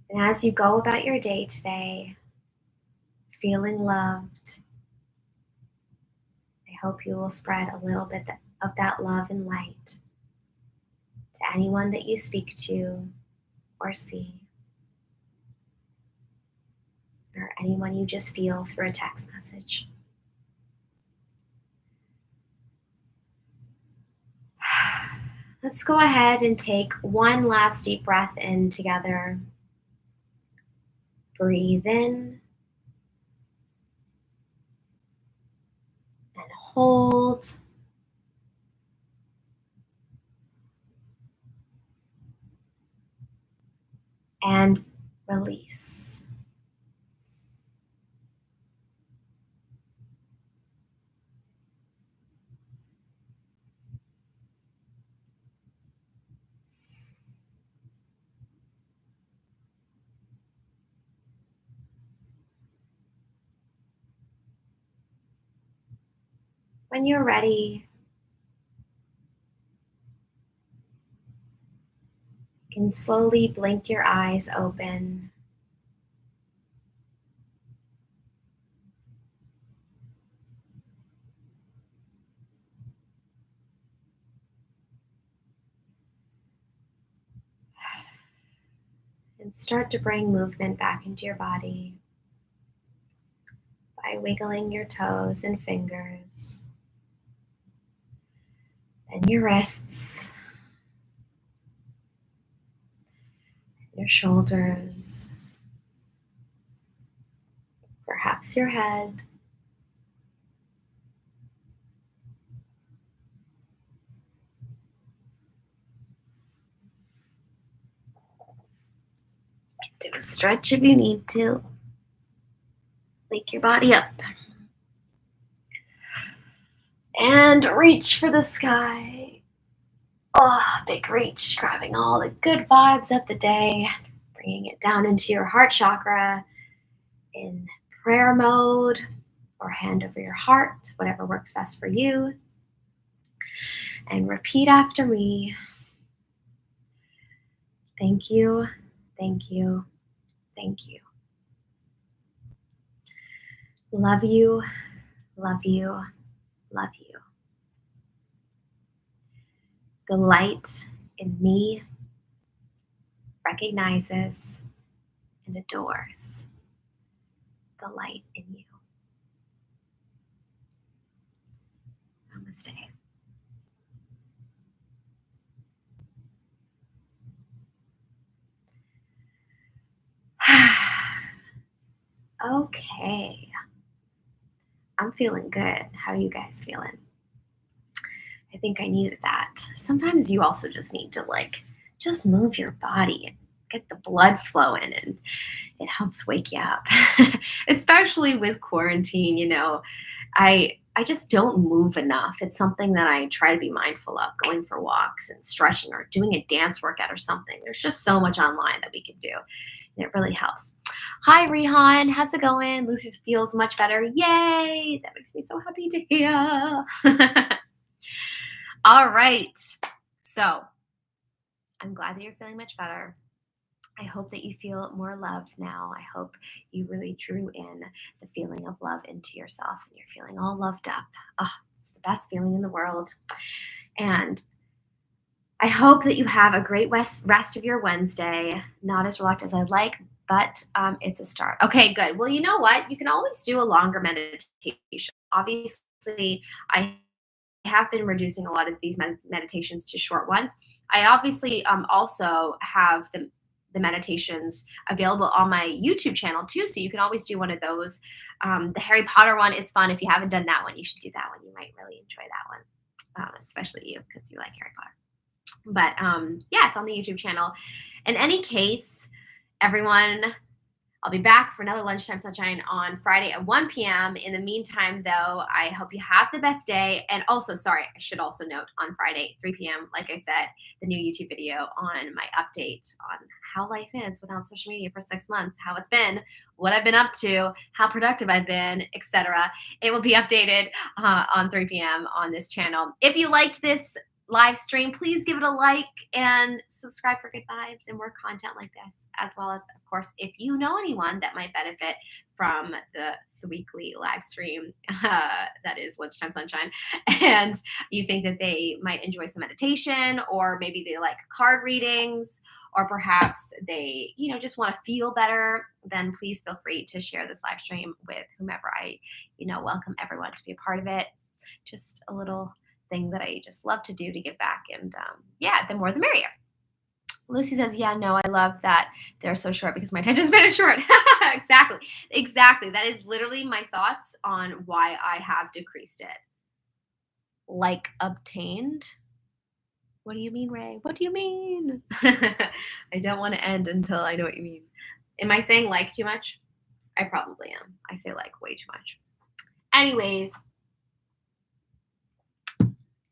And as you go about your day today, feeling loved, I hope you will spread a little bit of that love and light to anyone that you speak to or see, or anyone you just feel through a text message. Let's go ahead and take one last deep breath in together. Breathe in and hold. And release. When you're ready, you can slowly blink your eyes open. And start to bring movement back into your body by wiggling your toes and fingers, and your wrists, your shoulders, perhaps your head. Do a stretch if you need to. Wake your body up. And reach for the sky. Oh, big reach, grabbing all the good vibes of the day, bringing it down into your heart chakra in prayer mode or hand over your heart, whatever works best for you. And repeat after me. Thank you, thank you, thank you. Love you, love you, love you. The light in me recognizes and adores the light in you. Namaste. Okay. I'm feeling good. How are you guys feeling? I think I needed that. Sometimes you also just need to just move your body and get the blood flowing, and it helps wake you up. Especially with quarantine, I just don't move enough. It's something that I try to be mindful of, going for walks and stretching or doing a dance workout or something. There's just so much online that we can do. And it really helps. Hi, Rehan. How's it going? Lucy feels much better. Yay! That makes me so happy to hear. All right. So I'm glad that you're feeling much better. I hope that you feel more loved now. I hope you really drew in the feeling of love into yourself and you're feeling all loved up. Oh, it's the best feeling in the world. And I hope that you have a great rest of your Wednesday. Not as relaxed as I'd like, but it's a start. Okay, good. Well, you know what? You can always do a longer meditation. Obviously, I have been reducing a lot of these meditations to short ones. I obviously also have the meditations available on my YouTube channel too, so you can always do one of those. The Harry Potter one is fun. If you haven't done that one, you should do that one. You might really enjoy that one, especially you because you like Harry Potter. But yeah, it's on the YouTube channel. In any case, everyone, I'll be back for another Lunchtime Sunshine on Friday at 1 p.m. In the meantime, though, I hope you have the best day. And also, sorry, I should also note on Friday, 3 p.m., like I said, the new YouTube video on my update on how life is without social media for 6 months, how it's been, what I've been up to, how productive I've been, etc. It will be updated on 3 p.m. on this channel. If you liked this live stream, please give it a like and subscribe for good vibes and more content like this, as well as, of course, if you know anyone that might benefit from the weekly live stream that is Lunchtime Sunshine, and you think that they might enjoy some meditation, or maybe they like card readings, or perhaps they just want to feel better, then please feel free to share this live stream with whomever. I welcome everyone to be a part of it. Just a little thing that I just love to do to give back. And yeah, the more the merrier. Lucy says, yeah, no, I love that they're so short because my attention span is short. Exactly. That is literally my thoughts on why I have decreased it. Like obtained? What do you mean, Ray? What do you mean? I don't want to end until I know what you mean. Am I saying like too much? I probably am. I say like way too much. Anyways,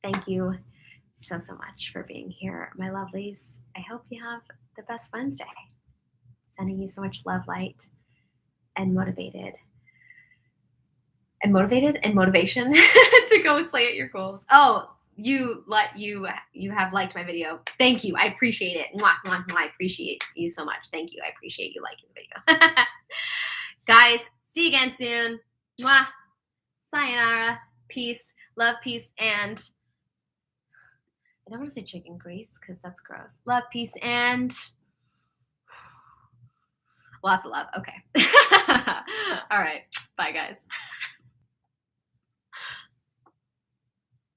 thank you so much for being here, my lovelies. I hope you have the best Wednesday. Sending you so much love, light, and motivation to go slay at your goals. Oh, you have liked my video. Thank you. I appreciate it. Mwah, mwah, mwah. I appreciate you so much. Thank you. I appreciate you liking the video. Guys, see you again soon. Mwah. Sayonara. Peace. Love, peace, and I don't want to say chicken grease because that's gross. Love, peace, and lots of love. Okay. All right. Bye, guys.